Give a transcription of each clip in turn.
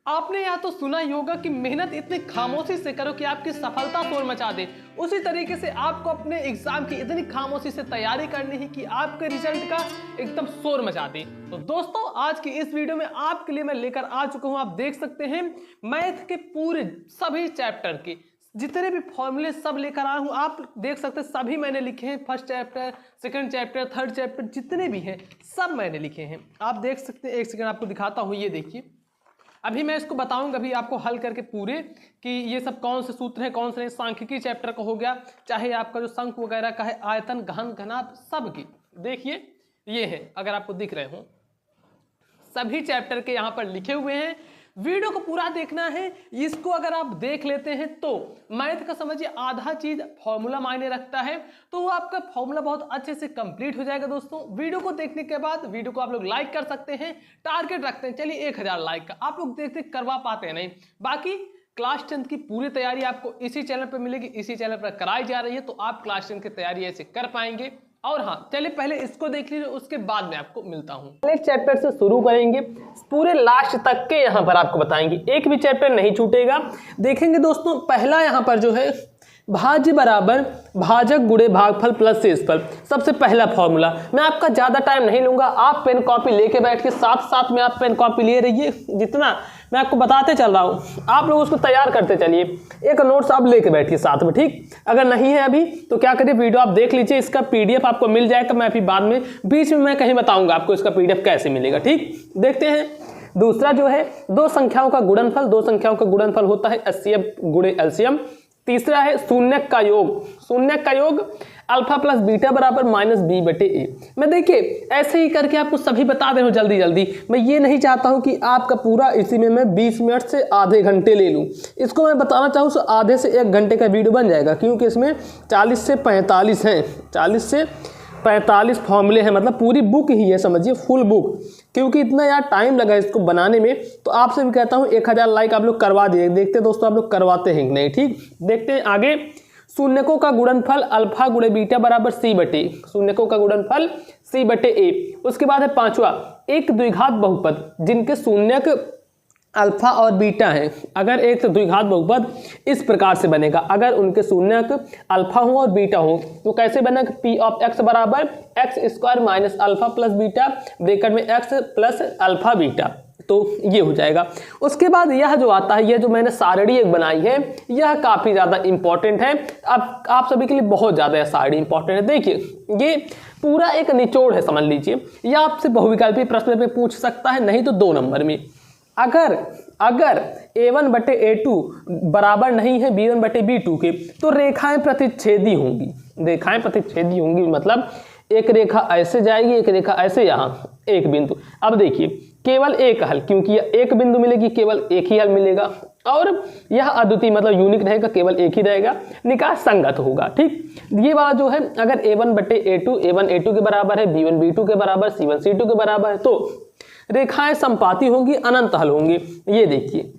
आपने या तो सुना ही होगा कि मेहनत इतनी खामोशी से करो कि आपकी सफलता शोर मचा दे। उसी तरीके से आपको अपने एग्जाम की इतनी खामोशी से तैयारी करनी है कि आपके रिजल्ट का एकदम शोर मचा दे। तो दोस्तों, आज की इस वीडियो में आपके लिए मैं लेकर आ चुका हूं, आप देख सकते हैं मैथ के पूरे सभी चैप्टर के जितने भी फॉर्मूले सब लेकर आया हूं। आप देख सकते हैं सभी मैंने लिखे हैं, first chapter, second chapter, third chapter, जितने भी हैं सब मैंने लिखे हैं। आप देख सकते हैं, एक सेकंड आपको दिखाता हूं, ये देखिए। अभी मैं इसको बताऊंगा अभी आपको हल करके पूरे कि ये सब कौन से सूत्र हैं, कौन से सांख्यिकी चैप्टर का हो गया, चाहे आपका जो शंक वगैरह का है, आयतन, घन, घनाभ, सब की देखिए ये है। अगर आपको दिख रहे हो सभी चैप्टर के यहाँ पर लिखे हुए हैं। वीडियो को पूरा देखना है। इसको अगर आप देख लेते हैं तो मैथ का समझिए आधा चीज फॉर्मूला मायने रखता है, तो वो आपका फॉर्मूला बहुत अच्छे से कंप्लीट हो जाएगा। दोस्तों, वीडियो को देखने के बाद वीडियो को आप लोग लाइक कर सकते हैं, टारगेट रखते हैं चलिए 1000 लाइक का। आप लोग देखते करवा पाते हैं नहीं, बाकी क्लास 10 की पूरी तैयारी आपको इसी चैनल पर मिलेगी, इसी चैनल पर कराई जा रही है, तो आप क्लास 10 की तैयारी ऐसे कर पाएंगे। और हाँ, चलिए पहले इसको देख लीजिए, उसके बाद में आपको मिलता हूँ। पहले चैप्टर से शुरू करेंगे, पूरे लास्ट तक के यहाँ पर आपको बताएंगे, एक भी चैप्टर नहीं छूटेगा। देखेंगे दोस्तों, पहला यहाँ पर जो है भाज्य बराबर भाजक गुणे भागफल प्लस शेषफल। सबसे पहला फॉर्मूला। मैं आपका ज़्यादा टाइम नहीं लूंगा, आप पेन कॉपी लेके बैठ के साथ साथ में आप पेन कॉपी ले रहिए। जितना मैं आपको बताते चल रहा हूँ आप लोग उसको तैयार करते चलिए। एक नोट्स आप लेके बैठिए साथ में, ठीक। अगर नहीं है अभी तो क्या करिए, वीडियो आप देख लीजिए, इसका पीडीएफ आपको मिल जाएगा। मैं अभी बाद में बीच में मैं कहीं बताऊंगा आपको इसका पीडीएफ कैसे मिलेगा, ठीक। देखते हैं दूसरा जो है दो संख्याओं का गुणनफल। दो संख्याओं का गुणनफल होता है एचसीएफ गुणे एलसीएम। तीसरा है शून्यक का योग। शून्यक का योग अल्फा प्लस बीटा बराबर माइनस बी बटे ए। मैं देखिए ऐसे ही करके आपको सभी बता दे रहा हूँ जल्दी जल्दी। मैं ये नहीं चाहता हूँ कि आपका पूरा इसी में मैं 20 मिनट से आधे घंटे ले लूँ। इसको मैं बताना चाहूँ तो आधे से 1 घंटे का वीडियो बन जाएगा, क्योंकि इसमें 40 से 45 हैं, 40 से 45 फॉर्मूले हैं। मतलब पूरी बुक ही है, समझिए फुल बुक। क्योंकि इतना यार टाइम लगा इसको बनाने में, तो आपसे भी कहता हूँ 1000 लाइक आप लोग करवा दिए। देखते दोस्तों आप लोग करवाते हैं कि नहीं, ठीक। देखते हैं आगे। शून्यकों का गुणनफल अल्फा गुणे बीटा बराबर सी बटे। शून्यकों का गुणनफल सी बटे ए। उसके बाद है पांचवा, एक द्विघात बहुपद जिनके शून्यक अल्फा और बीटा है। अगर एक द्विघात बहुपद इस प्रकार से बनेगा, अगर उनके शून्यक अल्फा हो और बीटा हो तो कैसे बनेगा, पी ऑफ एक्स बराबर x square minus alpha plus beta bracket में एक्स प्लस अल्फा बीटा, तो ये हो जाएगा। उसके बाद यह जो आता है, यह जो मैंने सारणी एक बनाई है, यह काफ़ी ज़्यादा इंपॉर्टेंट है। अब आप सभी के लिए बहुत ज़्यादा यह सारणी इंपॉर्टेंट है। देखिए ये पूरा एक निचोड़ है, समझ लीजिए। यह आपसे बहुविकल्पी प्रश्न पे पूछ सकता है, नहीं तो 2 नंबर में। अगर a1 बटे a2 बराबर नहीं है b1 बटे b2 के, तो रेखाएं प्रतिच्छेदी होंगी। रेखाएं प्रतिच्छेदी होंगी मतलब एक रेखा ऐसे जाएगी, एक रेखा ऐसे, यहाँ एक बिंदु। अब देखिए केवल एक हल, क्योंकि एक बिंदु मिलेगी, केवल एक ही हल मिलेगा, और यह अद्वितीय मतलब यूनिक रहेगा, केवल एक ही रहेगा, निकाय संगत होगा, ठीक। ये वाला जो है, अगर a1 बटे a2 a1 a2 के बराबर है, b1 b2 के बराबर, c1 c2 के बराबर है, तो रेखाएं समपाती होंगी, अनंत हल होंगे। ये देखिए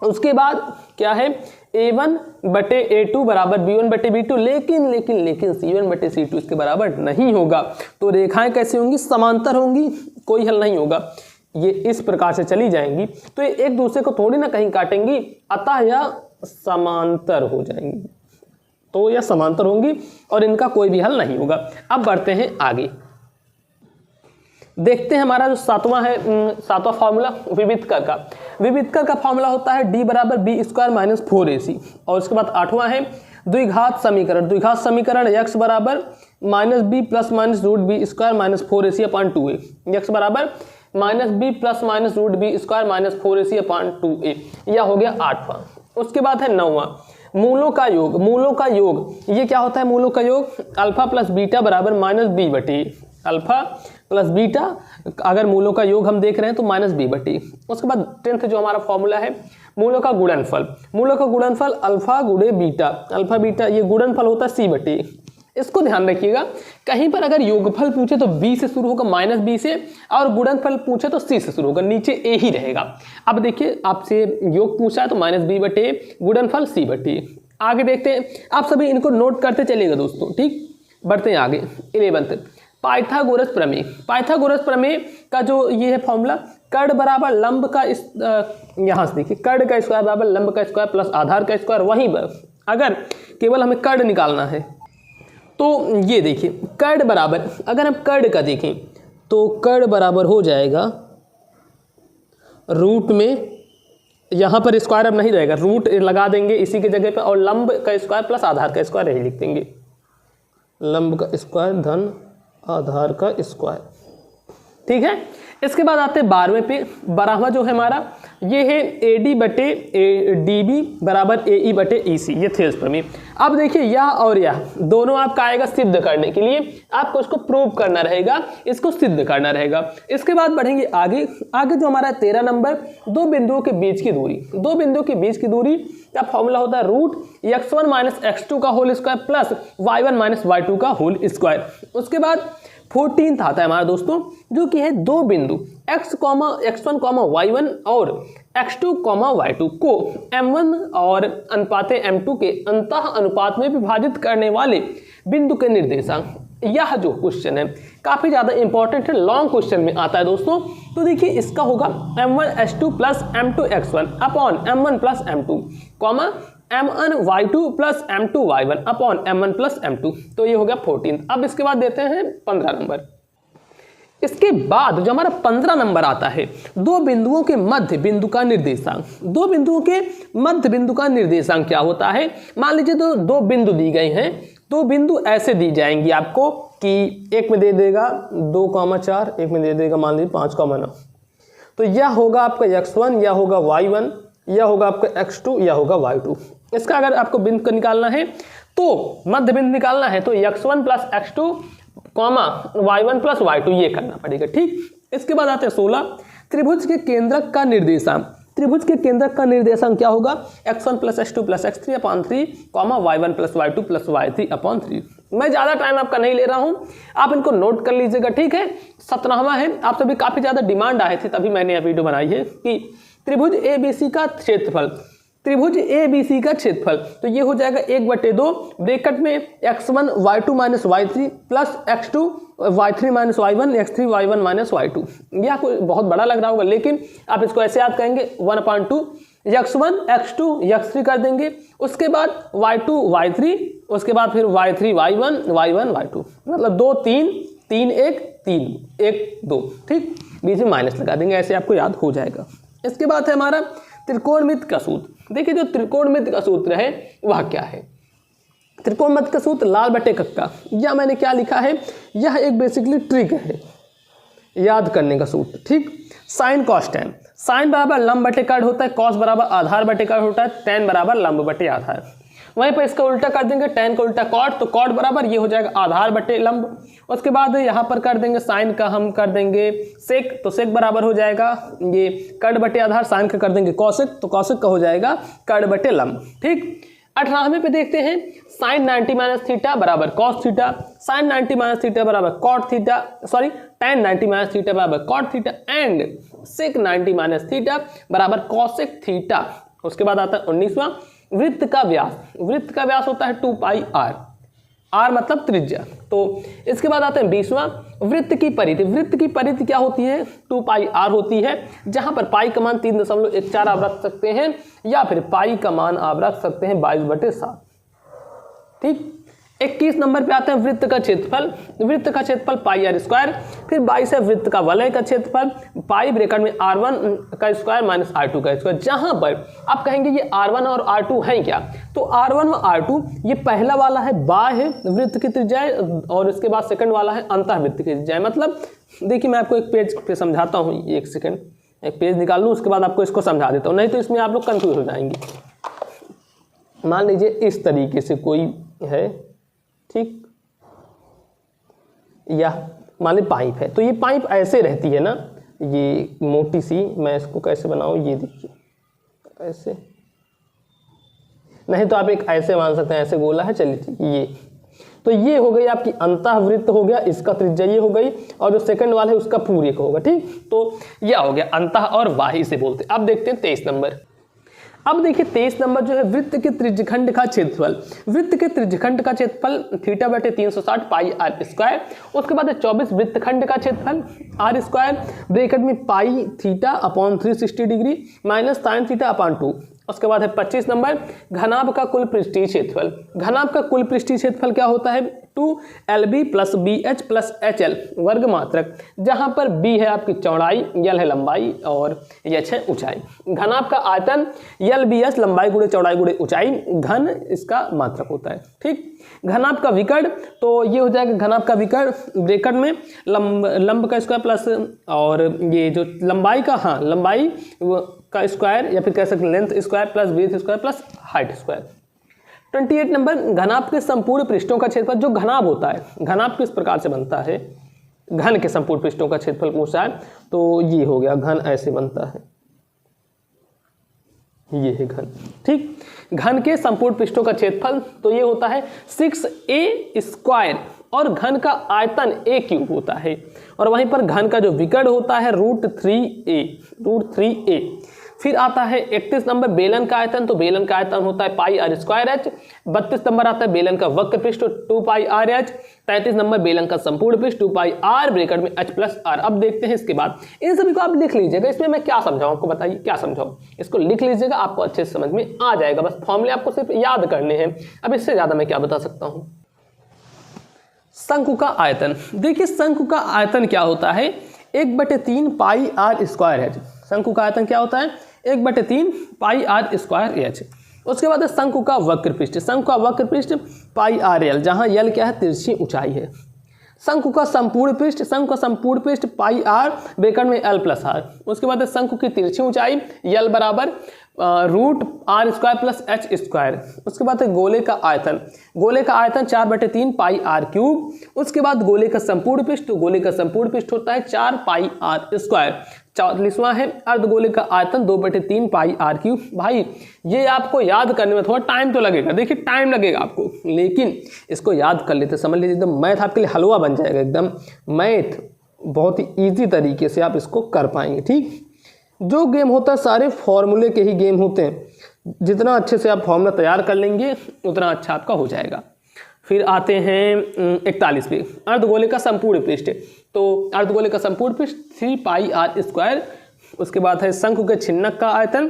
उसके बाद क्या है, a1 बटे a2 बराबर b1 बटे b2, लेकिन c1 बटे c2 इसके बराबर नहीं होगा। तो रेखाएं कैसे होंगी, समांतर होंगी, कोई हल नहीं होगा। ये इस प्रकार से चली जाएंगी, तो ये एक दूसरे को थोड़ी ना कहीं काटेंगी, अतः यह समांतर हो जाएंगी। तो यह समांतर होंगी और इनका कोई भी हल नहीं होगा। अब बढ़ते हैं आगे, देखते हैं हमारा जो सातवां फॉर्मूला विविधकर का। विविधकर का फॉर्मूला होता है d बराबर बी स्क्वायर माइनस 4ac। और उसके बाद 8वां है द्विघात समीकरण। द्विघात समीकरण x बराबर minus B plus minus root B square minus 4ac upon 2a। x बराबर minus B plus minus root B square minus 4ac upon 2a। यह हो गया 8वां। उसके बाद है 9वां, मूलों का योग। मूलों का योग ये क्या होता है, मूलों का योग अल्फा प्लस बीटा बराबर माइनस बी बटे। अल्फा प्लस बीटा, अगर मूलों का योग हम देख रहे हैं तो माइनस बी बटी। उसके बाद 10th जो हमारा फॉर्मूला है, मूलों का गुणनफल। मूलों का गुणनफल अल्फा गुणे बीटा। अल्फा बीटा ये गुणनफल होता है सी बटी। इसको ध्यान रखिएगा, कहीं पर अगर योगफल पूछे तो बी से शुरू होगा, माइनस बी से, और गुणनफल पूछे तो सी से शुरू होगा, नीचे ए ही रहेगा। अब देखिए आपसे योग पूछा है तो माइनस बी बटे, गुणनफल सी बटे। आगे देखते हैं, आप सभी इनको नोट करते चलिएगा दोस्तों, ठीक। बढ़ते हैं आगे 11th पाइथागोरस प्रमेय, पाइथागोरस प्रमेय का जो ये है फॉर्मूला, कर्ण बराबर लंब का इस यहाँ से देखिए, कर्ण का स्क्वायर बराबर लंब का स्क्वायर प्लस आधार का स्क्वायर। वहीं पर अगर केवल हमें कर्ण निकालना है तो ये देखिए कर्ण बराबर, अगर हम कर्ण का देखें तो कर्ण बराबर हो जाएगा रूट में, यहाँ पर स्क्वायर अब नहीं रहेगा, रूट लगा देंगे इसी की जगह पे, और लंब का स्क्वायर प्लस आधार का स्क्वायर यही लिख देंगे, लंब का स्क्वायर धन आधार का स्क्वायर। ठीक है, इसके बाद आते हैं 12वें पे। 12वां जो है हमारा ये है AD बटे DB बराबर AE बटे EC, ये थेल्स प्रमेय। अब देखिए यह और यह दोनों आपका आएगा सिद्ध करने के लिए, आपको इसको प्रूव करना रहेगा, इसको सिद्ध करना रहेगा। इसके बाद बढ़ेंगे आगे। आगे जो हमारा 13 नंबर, दो बिंदुओं के बीच की दूरी, दो बिंदुओं के बीच की दूरी का फॉर्मूला होता है रूट x1 माइनस x2 का whole square plus y1 minus y2 का होल स्क्वायर। उसके बाद 14th आता है हमारा दोस्तों, जो कि है दो बिंदु x1, y1 और x2, y2 को m1 और अनुपात m2 के अंतः अनुपात में विभाजित करने वाले बिंदु के निर्देशांक। यह जो क्वेश्चन है काफी ज्यादा इंपॉर्टेंट है, लॉन्ग क्वेश्चन में आता है दोस्तों। तो देखिए इसका होगा m1s2 plus m2x1 upon m1 plus m2 comma m1y2 plus m2y1 upon m1 plus m2। तो ये हो गया 14। अब इसके बाद देते हैं 15 नंबर। इसके बाद जो हमारा 15 नंबर आता है, दो बिंदुओं के मध्य बिंदु का निर्देशांक। दो बिंदुओं के मध्य बिंदु का निर्देशांक क्या होता है? मान लीजिए दो बिंदु दी गई हैं, दो बिंदु ऐसे दी जाएंगी आपको कि एक में दे देगा 2,4, एक में दे देगा मान लीजिए 5,9। तो यह होगा आपका x1, यह होगा y1, यह होगा आपका x2, यह होगा y2। इसका अगर आपको बिंदु को निकालना है तो मध्य बिंदु निकालना है तो x1 plus x2 comma y1 plus y2 ये करना पड़ेगा। ठीक, इसके बाद आते हैं 16, त्रिभुज के केंद्रक का निर्देशांक। त्रिभुज के केंद्रक का निर्देशांक क्या होगा? x1 plus x2 plus x3 upon 3 comma y1 plus y2 plus y3 upon 3। मैं ज़्यादा टाइम आपका नहीं ले रहा हूँ, आप इनको नोट कर लीजिएगा। ठीक है, 17वां है, आप सभी काफ़ी ज़्यादा डिमांड आए थे तभी मैंने यह वीडियो बनाई है कि त्रिभुज ABC का क्षेत्रफल, त्रिभुज ABC का क्षेत्रफल। तो ये हो जाएगा 1/2 ब्रैकेट में x1 y2 minus y3 plus x2 y3 minus y1 x3 y1 minus y2। यह कोई बहुत बड़ा लग रहा होगा, लेकिन आप इसको ऐसे याद करेंगे 1/2 x1 x2 x3 कर देंगे, उसके बाद y2 y3, उसके बाद फिर y3 y1 y1 y2, मतलब 2 3 3 1 3 1 2। ठीक, बीच में माइनस लगा देंगे, ऐसे आपको याद हो जाएगा। इसके बाद है हमारा त्रिकोणमिति का सूत्र। देखिए जो त्रिकोणमिति का सूत्र है वह क्या है? त्रिकोणमिति का सूत्र लाल बटे कक्का, या मैंने क्या लिखा है, यह एक बेसिकली ट्रिक है याद करने का सूत्र। ठीक, साइन कॉस टैन, साइन बराबर लंब बटे कर्ण होता है, कॉस बराबर आधार बटे कर्ण होता है, टैन बराबर लंब बटे आधार। वहीं पर इसका उल्टा कर देंगे, टैन का उल्टा कॉट, तो कॉट बराबर ये हो जाएगा आधार बटे लंब। उसके बाद यहाँ पर कर देंगे साइन का हम कर देंगे सेक, तो सेक बराबर हो जाएगा ये कर्ण बटे आधार, साइन का कर देंगे कौशिक, तो कौशिक का हो जाएगा कर्ण बटे लंब। ठीक, 18वें पे देखते हैं साइन 90 माइनस थीटा बराबर cos theta, sine 90 minus theta बराबर cot theta, sorry tan 90 minus theta बराबर cot theta and sec 90 minus theta बराबर कॉसेक थीटा। उसके बाद आता है 19वां वृत्त का व्यास। वृत्त का व्यास होता है 2πr, r मतलब त्रिज्या। तो इसके बाद आते हैं 20वां वृत्त की परिधि। वृत्त की परिधि क्या होती है? 2πr होती है, जहां पर पाई का मान 3.14 आप रख सकते हैं, या फिर पाई का मान आप रख सकते हैं 22/7। ठीक, 21 नंबर पे आते हैं वृत्त का क्षेत्रफल। वृत्त का क्षेत्रफल πr², फिर 22 है वृत्त का वलय का क्षेत्रफल, पाई ब्रैकेट में r1 का स्क्वायर माइनस r2 का स्क्वायर। जहां पर आप कहेंगे ये r1 और r2 हैं क्या, तो r1 व r2 ये पहला वाला है बाह्य वृत्त की त्रिज्या और इसके बाद सेकंड वाला है अंतः वृत्त की त्रिज्या। मतलब देखिए मैं आपको एक पेज पे समझाता हूँ, एक सेकंड एक पेज निकाल लूँ, उसके बाद आपको इसको समझा देता हूँ, नहीं तो इसमें आप लोग कंफ्यूज हो जाएंगे। मान लीजिए इस तरीके से कोई है, ठीक, या मान ली पाइप है, तो ये पाइप ऐसे रहती है ना, ये मोटी सी, मैं इसको कैसे बनाऊं, ये देखिए ऐसे, नहीं तो आप एक ऐसे मान सकते हैं, ऐसे गोला है, चलिए ठीक, ये तो ये हो गई आपकी अंतःवृत्त हो गया, इसका त्रिज्या ये हो गई, और जो सेकंड वाला है उसका पूरे का होगा। ठीक, तो यह हो गया अंतः और बाह्य से बोलते। अब देखते हैं 23 नंबर। अब देखिए 23 नंबर जो है वृत्त के त्रिज्यखंड का क्षेत्रफल। वृत्त के त्रिज्यखंड का क्षेत्रफल थीटा बटे 360 पाई आर स्क्वायर। उसके बाद 24 वृत्तखंड का क्षेत्रफल आर स्क्वायर ब्रैकेट में pi theta upon 360 degree minus sine theta upon 2। उसके बाद है 25 नंबर घनाभ का कुल पृष्ठीय क्षेत्रफल। घनाभ का कुल पृष्ठीय क्षेत्रफल क्या होता है 2LB plus BH plus HL वर्ग मात्रक, जहां पर B है आपकी चौड़ाई, L है लंबाई और H है ऊंचाई। घनाभ का आयतन LBH लंबाई गुणे चौड़ाई गुणे ऊंचाई, घन इसका मात्रक होता है। ठीक, घनाभ का विकर्ण तो ये हो जाएगा घनाभ का विकर्ण ब्रैकेट में लंब का स्क्वायर प्लस और ये जो लंबाई का लंबाई का स्क्वायर या फिर कह सकते हैं length square plus breadth square plus height square. 28 number घनाभ के संपूर्ण पृष्ठों का क्षेत्रफल। जो घनाभ होता है, घनाभ किस प्रकार से बनता है, घन के संपूर्ण पृष्ठों का क्षेत्रफल पूछा है तो ये हो गया, घन ऐसे बनता है, ये है घन। ठीक, घन के संपूर्ण पृष्ठों का क्षेत्रफल तो ये होता है 6a स्क्वायर और घन का आयतन a क्यूब होता है, और वहीं पर घन का जो विकर्ण होता है √3a। फिर आता है 31 नंबर बेलन का आयतन। तो बेलन का आयतन होता है पाई आर स्क्वायर एच। 32 नंबर आता है बेलन का वक्र पृष्ठ 2 पाई आर एच। 33 नंबर बेलन का संपूर्ण पृष्ठ 2 पाई आर ब्रैकेट में h प्लस आर। अब देखते हैं इसके बाद, इन सभी को आप लिख लीजिएगा। इसमें मैं क्या समझाऊं आपको, बताइए क्या समझाऊं, इसको लिख लीजिएगा, आपको अच्छे से समझ में आ जाएगा। बस फॉर्मूले आपको सिर्फ याद करने हैं, अब इससे ज्यादा मैं क्या बता सकता हूं। शंकु का आयतन, देखिए शंकु का आयतन क्या होता है 1/3 पाई आर स्क्वायर एच। शंकु का आयतन क्या होता है 1/3 पाई आर स्क्वायर एच। उसके बाद है शंकु का वक्र पृष्ठ। शंकु का वक्र पृष्ठ पाई आर एल, जहां यल क्या है तिरछी ऊंचाई है। शंकु का संपूर्ण पृष्ठ, शंकु का संपूर्ण पृष्ठ पाई आर ब्रैकेट में एल प्लस आर। उसके बाद है शंकु की तिरछी ऊंचाई यल बराबर √r square plus h square. उसके बाद है गोले का आयतन। गोले का आयतन 4/3 पाई आर क्यूब। उसके बाद गोले का संपूर्ण पृष्ठ, गोले का संपूर्ण पृष्ठ होता है 4 पाई आर स्क्वायर। 44वां है अर्धगोले का आयतन 2/3 पाई आर क्यूब। भाई ये आपको याद करने में थोड़ा टाइम तो लगेगा, देखिए टाइम लगेगा आपको, लेकिन इसको याद कर लेते समझ लीजिए एकदम मैथ आपके लिए हलवा बन जाएगा। एकदम मैथ बहुत ही ईजी तरीके से आप इसको कर पाएंगे। ठीक, जो गेम होता है सारे फॉर्मूले के ही गेम होते हैं, जितना अच्छे से आप फॉर्मूला तैयार कर लेंगे उतना अच्छा आपका हो जाएगा। फिर आते हैं 41 पे अर्धगोले का संपूर्ण पृष्ठ। तो अर्धगोले का संपूर्ण पृष्ठ 3 पाई आर स्क्वायर। उसके बाद है शंकु के छिन्नक का आयतन,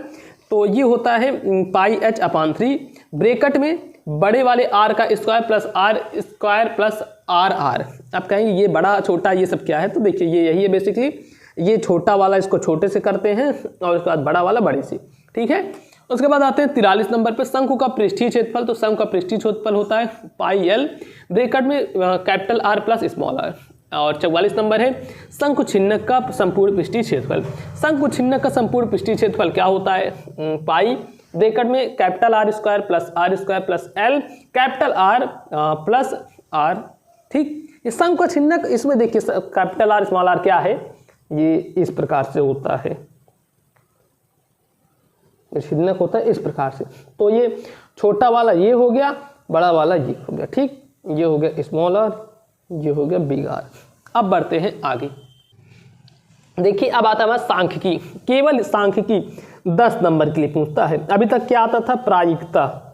तो ये होता है पाई h अपॉन 3 ब्रैकेट में बड़े वाले r का square plus R square plus R R. आप कहेंगे ये बड़ा छोटा ये सब क्या है, तो देखिए ये यही है बेसिकली, ये छोटा वाला इसको छोटे से करते हैं और उसके बाद बड़ा वाला बड़े से। ठीक है, उसके बाद आते हैं 43 नंबर पे शंकु का पृष्ठीय क्षेत्रफल। तो शंकु का पृष्ठीय क्षेत्रफल होता है पाई एल ब्रैकेट में capital R plus small R. और 44 नंबर है शंकु छिन्नक का संपूर्ण पृष्ठीय क्षेत्रफल। शंकु छिन्नक का संपूर्ण पृष्ठीय क्षेत्रफल क्या होता है पाई ब्रैकेट में capital R square plus L capital R plus R. ठीक, ये शंकु का छिन्नक, इसमें देखिए कैपिटल आर स्मॉल आर क्या है, ये इस प्रकार से होता है, छिन्नक होता है इस प्रकार से। तो ये छोटा वाला ये हो गया, बड़ा वाला ये हो गया। ठीक, ये हो गया स्मॉल आर, ये हो गया बिग आर। अब बढ़ते हैं आगे, देखिए अब आता है सांख्यिकी। केवल सांख्यिकी 10 नंबर के लिए पूछता है। अभी तक क्या आता था प्रायिकता,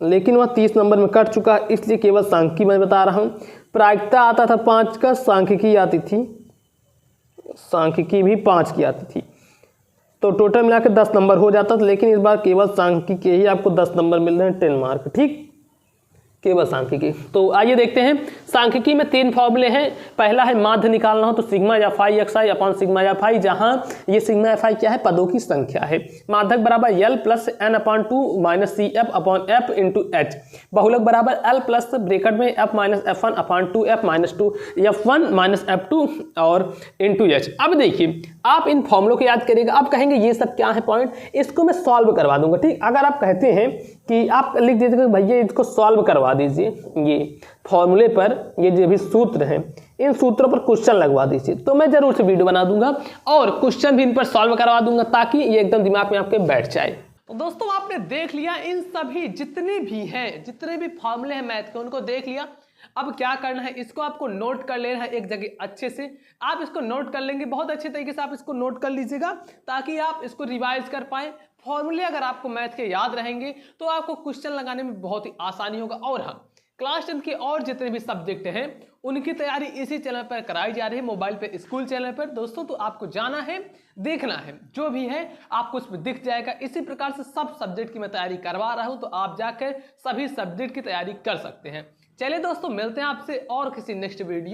लेकिन वह 30 नंबर में कट चुका है, इसलिए केवल सांख्यिकी मैं बता रहा हूँ। प्रायिकता आता था 5 का, सांख्यिकी आती थी, सांख्यिकी भी 5 की आती थी, तो टोटल मिलाकर 10 नंबर हो जाता था। लेकिन इस बार केवल सांख्यिकी के ही आपको 10 नंबर मिल रहे हैं, 10 मार्क। ठीक, केवल सांख्यिकी। तो आइए देखते हैं, सांख्यिकी में 3 फॉर्मूले हैं। पहला है माध्य निकालना हो तो सिग्मा या फाई एक्स आई अपॉन सिग्मा या फाई, जहां ये सिग्मा या फाई क्या है पदों की संख्या है। माध्यक बराबर L plus N upon 2 minus C F upon F into H. बहुलक बराबर एल प्लस ब्रैकेट में F minus F one upon 2 F minus 2 F one minus F 2 और इंटू एच। अब देखिए आप इन फॉर्मूलों को याद करिएगा। आप कहेंगे ये सब क्या है पॉइंट, इसको मैं सॉल्व करवा दूंगा। ठीक, अगर आप कहते हैं कि आप लिख दीजिएगा भैया इसको सॉल्व करवा दीजिए, ये फॉर्मूले पर ये जो भी सूत्र हैं इन सूत्रों पर क्वेश्चन लगवा दीजिए, तो मैं जरूर से वीडियो बना दूंगा और क्वेश्चन भी इन पर सॉल्व करवा दूंगा ताकि ये एकदम दिमाग में आपके बैठ जाए। तो दोस्तों आपने देख लिया इन सभी जितने भी फॉर्मूले हैं मैथ के, उनको देख लिया। अब क्या करना है, इसको आपको नोट कर लेना है एक जगह अच्छे से। आप इसको नोट कर लेंगे, बहुत अच्छे तरीके से आप इसको नोट कर लीजिएगा ताकि आप इसको रिवाइज कर पाए। फॉर्मूले अगर आपको मैथ के याद रहेंगे तो आपको क्वेश्चन लगाने में बहुत ही आसानी होगा। और हाँ, क्लास 10 के और जितने भी सब्जेक्ट हैं उनकी तैयारी इसी चैनल पर कराई जा रही है, मोबाइल पे स्कूल चैनल पर दोस्तों। तो आपको जाना है, देखना है, जो भी है आपको उसमें दिख जाएगा। इसी प्रकार से सब सब्जेक्ट की मैं तैयारी करवा रहा हूं, तो आप जाकर सभी सब्जेक्ट की तैयारी कर सकते हैं। चलिए दोस्तों, मिलते हैं आपसे और किसी नेक्स्ट वीडियो